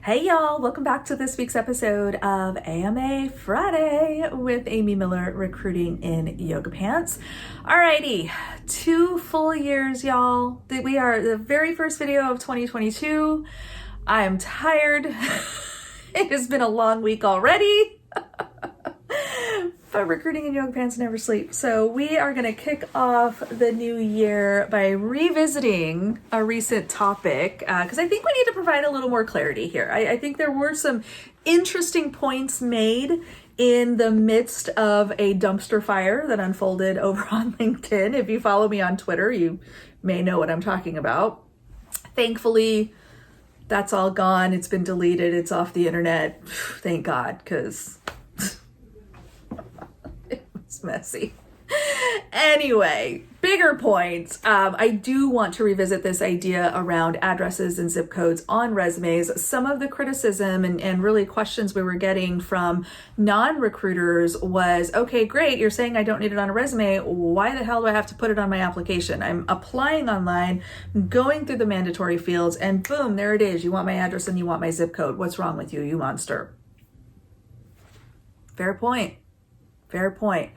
Hey y'all, welcome back to this week's episode of AMA Friday with Amy Miller, recruiting in yoga pants. Alrighty, 2 full years, y'all. We are the very first video of 2022. I am tired. It has been a long week already. But recruiting in yoga pants never sleep. So we are going to kick off the new year by revisiting a recent topic because I think we need to provide a little more clarity here. I think there were some interesting points made in the midst of a dumpster fire that unfolded over on LinkedIn. If you follow me on Twitter, you may know what I'm talking about. Thankfully, that's all gone. It's been deleted. It's off the internet. Thank God, because messy. Anyway, bigger point. I do want to revisit this idea around addresses and zip codes on resumes. Some of the criticism and really questions we were getting from non-recruiters was, okay, great, you're saying I don't need it on a resume. Why the hell do I have to put it on my application? I'm applying online, going through the mandatory fields, and boom, there it is. You want my address and you want my zip code. What's wrong with you, you monster? Fair point. Fair point.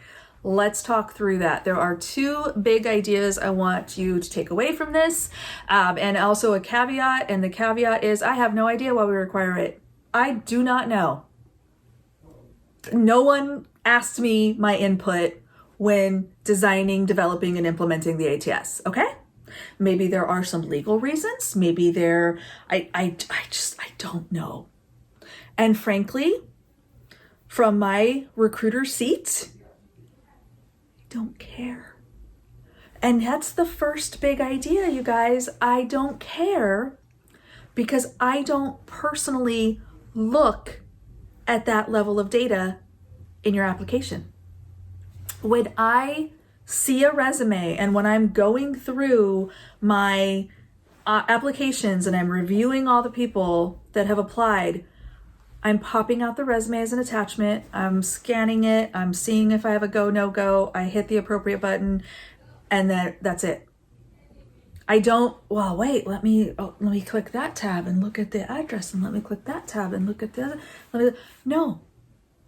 Let's talk through that. There are 2 big ideas I want you to take away from this, and also a caveat. And the caveat is I have no idea why we require it. I do not know. No one asked me my input when designing, developing, and implementing the ATS. Okay? Maybe there are some legal reasons. Maybe I don't know. And frankly, from my recruiter seat, I don't care. And that's the first big idea, you guys. I don't care because I don't personally look at that level of data in your application. When I see a resume and when I'm going through my applications and I'm reviewing all the people that have applied, I'm popping out the resume as an attachment. I'm scanning it. I'm seeing if I have a go, no go. I hit the appropriate button, and that's it. I don't, well, wait, let me click that tab and look at the address, and let me click that tab and look at the other. No,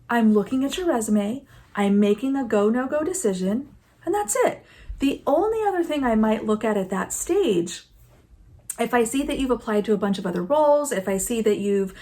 I'm looking at your resume. I'm making a go, no go decision, and that's it. The only other thing I might look at that stage, if I see that you've applied to a bunch of other roles, if I see that you've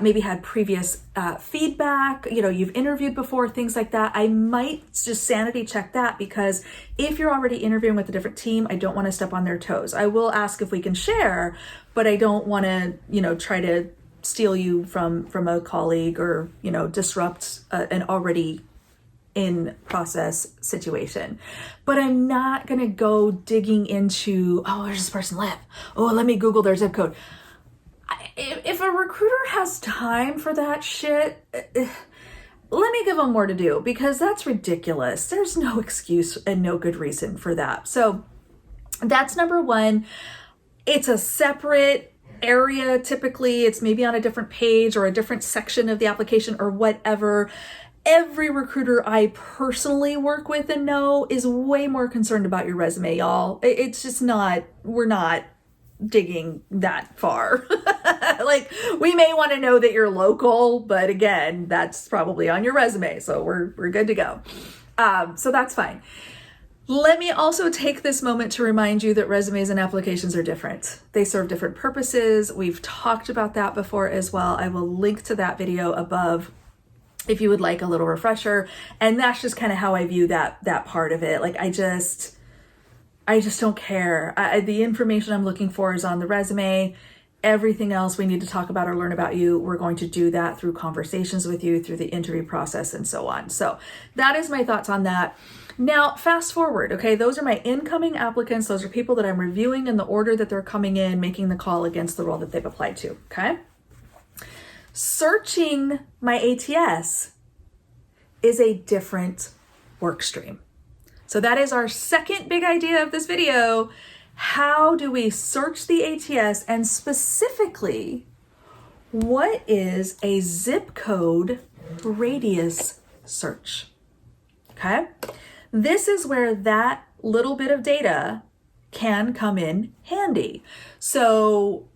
maybe had previous feedback, you've interviewed before, things like that, I might just sanity check that, because if you're already interviewing with a different team, I don't want to step on their toes. I will ask if we can share, but I don't want to, try to steal you from a colleague or, disrupt an already in process situation. But I'm not going to go digging into, oh, where does this person live? Oh, let me Google their zip code. If a recruiter has time for that shit, let me give them more to do, because that's ridiculous. There's no excuse and no good reason for that. So that's number 1. It's a separate area. Typically, it's maybe on a different page or a different section of the application or whatever. Every recruiter I personally work with and know is way more concerned about your resume, y'all. It's just not, we're not digging that far. Like, we may want to know that you're local, but again, that's probably on your resume. So we're good to go. So that's fine. Let me also take this moment to remind you that resumes and applications are different. They serve different purposes. We've talked about that before as well. I will link to that video above if you would like a little refresher. And that's just kind of how I view that part of it. Like, I just don't care. The information I'm looking for is on the resume. Everything else we need to talk about or learn about you, we're going to do that through conversations with you, through the interview process, and so on. So that is my thoughts on that. Now, fast forward, okay? Those are my incoming applicants. Those are people that I'm reviewing in the order that they're coming in, making the call against the role that they've applied to, okay? Searching my ATS is a different work stream. So that is our second big idea of this video. How do we search the ATS, and specifically, what is a zip code radius search? Okay? This is where that little bit of data can come in handy. So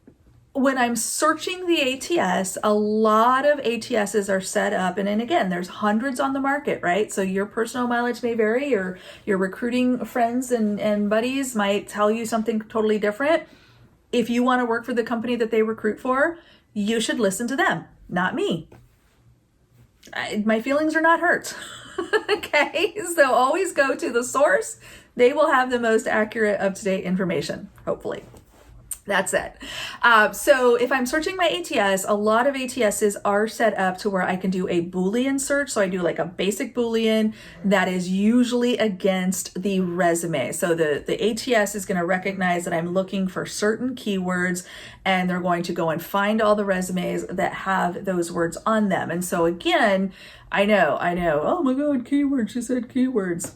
when I'm searching the ATS, a lot of ATSs are set up, and then again, there's hundreds on the market, right? So your personal mileage may vary, or your recruiting friends and buddies might tell you something totally different. If you want to work for the company that they recruit for, you should listen to them, not me. My feelings are not hurt. Okay, so always go to the source. They will have the most accurate, up-to-date information, hopefully. That's it. So if I'm searching my ATS, a lot of ATSs are set up to where I can do a Boolean search. So I do like a basic Boolean that is usually against the resume. So the ATS is going to recognize that I'm looking for certain keywords, and they're going to go and find all the resumes that have those words on them. And so again, I know, oh my God, keywords, she said keywords.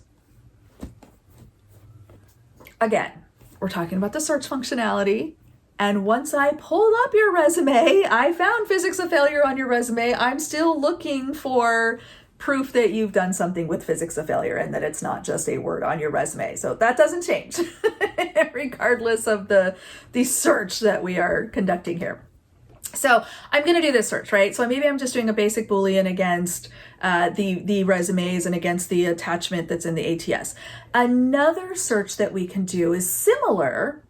Again, we're talking about the search functionality. And once I pulled up your resume, I found physics of failure on your resume. I'm still looking for proof that you've done something with physics of failure and that it's not just a word on your resume. So that doesn't change regardless of the search that we are conducting here. So I'm going to do this search, right? So maybe I'm just doing a basic Boolean against the resumes and against the attachment that's in the ATS. Another search that we can do is similar,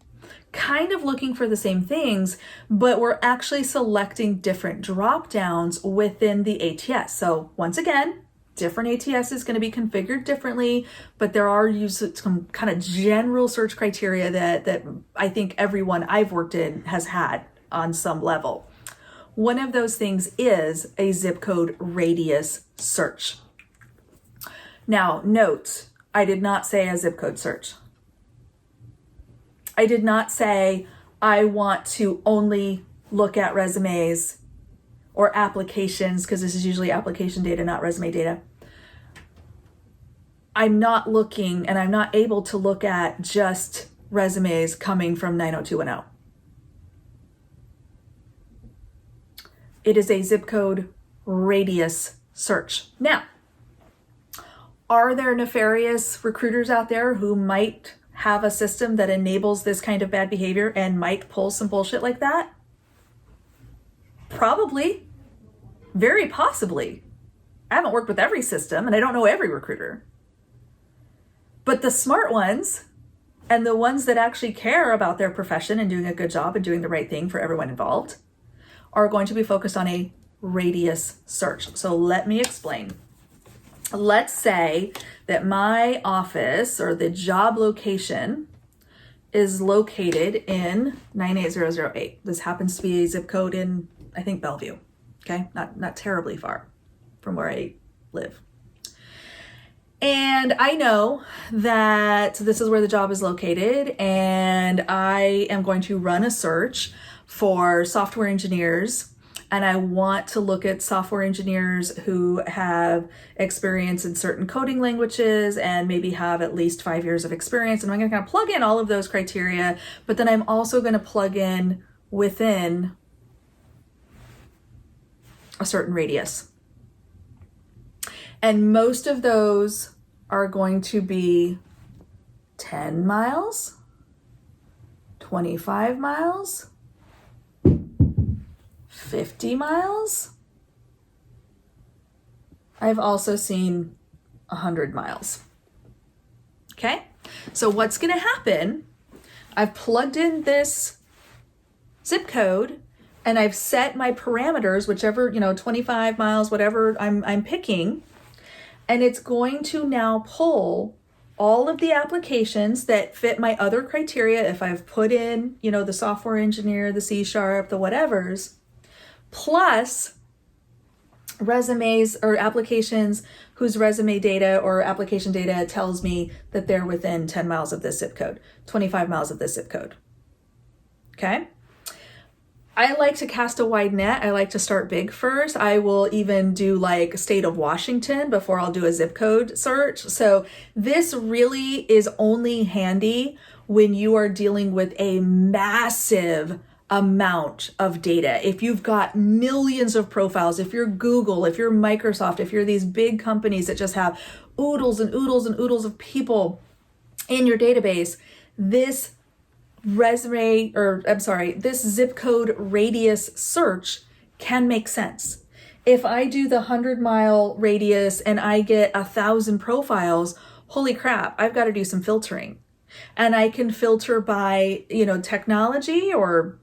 kind of looking for the same things, but we're actually selecting different drop downs within the ATS. So once again, different ATS is going to be configured differently, but there are some kind of general search criteria that I think everyone I've worked in has had on some level. One of those things is a zip code radius search. Now, note, I did not say a zip code search. I did not say I want to only look at resumes or applications, because this is usually application data, not resume data. I'm not looking, and I'm not able to look at just resumes coming from 90210. It is a zip code radius search. Now, are there nefarious recruiters out there who might have a system that enables this kind of bad behavior and might pull some bullshit like that? Probably. Very possibly. I haven't worked with every system, and I don't know every recruiter. But the smart ones, and the ones that actually care about their profession and doing a good job and doing the right thing for everyone involved, are going to be focused on a radius search. So let me explain. Let's say that my office or the job location is located in 98008. This happens to be a zip code in, I think, Bellevue. Okay, not terribly far from where I live. And I know that this is where the job is located, and I am going to run a search for software engineers, and I want to look at software engineers who have experience in certain coding languages and maybe have at least 5 years of experience. And I'm going to kind of plug in all of those criteria, but then I'm also going to plug in within a certain radius. And most of those are going to be 10 miles, 25 miles, 50 miles. I've also seen 100 miles. Okay, so what's going to happen? I've plugged in this zip code and I've set my parameters, whichever, 25 miles, whatever I'm picking, and it's going to now pull all of the applications that fit my other criteria. If I've put in, the software engineer, the C#, the whatevers, plus resumes or applications whose resume data or application data tells me that they're within 10 miles of this zip code, 25 miles of this zip code. Okay. I like to cast a wide net. I like to start big first. I will even do like state of Washington before I'll do a zip code search. So this really is only handy when you are dealing with a massive amount of data. If you've got millions of profiles, if you're Google, if you're Microsoft, if you're these big companies that just have oodles and oodles and oodles of people in your database, this this zip code radius search can make sense. If I do the 100-mile radius and I get 1,000 profiles, holy crap, I've got to do some filtering. And I can filter by, technology or,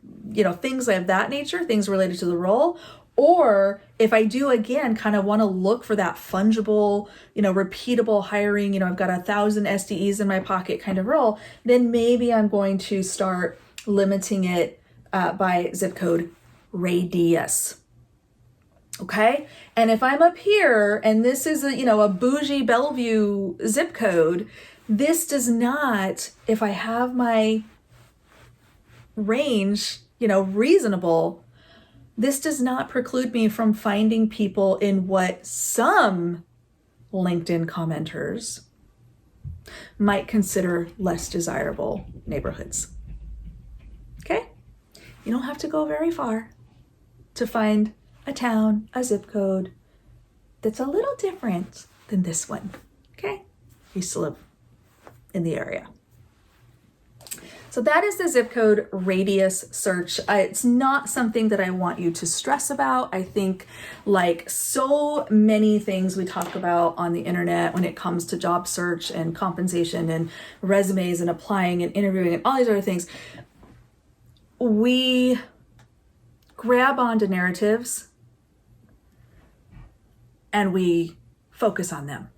things of that nature, things related to the role. Or if I do, again, kind of want to look for that fungible, repeatable hiring, I've got 1,000 SDEs in my pocket kind of role, then maybe I'm going to start limiting it by zip code radius. Okay. And if I'm up here and this is a bougie Bellevue zip code, this does not, if I have my range, reasonable, this does not preclude me from finding people in what some LinkedIn commenters might consider less desirable neighborhoods. Okay? You don't have to go very far to find a town, a zip code that's a little different than this one. Okay? I used to live in the area. So that is the zip code radius search. It's not something that I want you to stress about. I think like so many things we talk about on the internet when it comes to job search and compensation and resumes and applying and interviewing and all these other things, we grab onto narratives and we focus on them.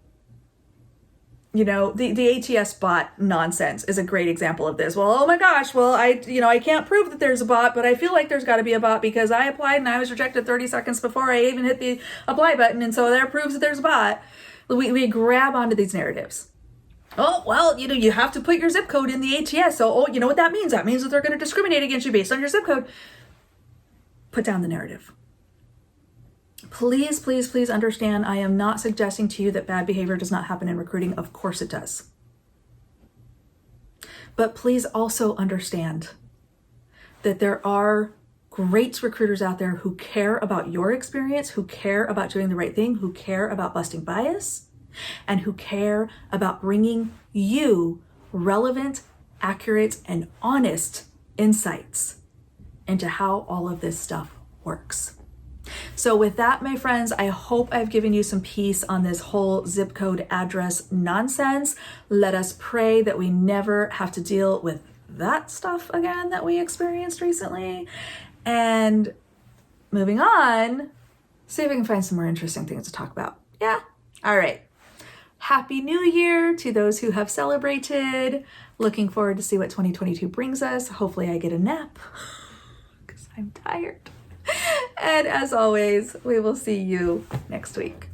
The ATS bot nonsense is a great example of this. Well, oh my gosh, well, I can't prove that there's a bot, but I feel like there's got to be a bot because I applied and I was rejected 30 seconds before I even hit the apply button. And so that proves that there's a bot. We grab onto these narratives. Oh, well, you have to put your zip code in the ATS. So, you know what that means? That means that they're going to discriminate against you based on your zip code. Put down the narrative. Please, please, please understand, I am not suggesting to you that bad behavior does not happen in recruiting. Of course it does. But please also understand that there are great recruiters out there who care about your experience, who care about doing the right thing, who care about busting bias, and who care about bringing you relevant, accurate, and honest insights into how all of this stuff works. So with that, my friends, I hope I've given you some peace on this whole zip code address nonsense. Let us pray that we never have to deal with that stuff again that we experienced recently. And moving on, see if I can find some more interesting things to talk about. Yeah? All right. Happy New Year to those who have celebrated. Looking forward to see what 2022 brings us. Hopefully I get a nap because I'm tired. And as always, we will see you next week.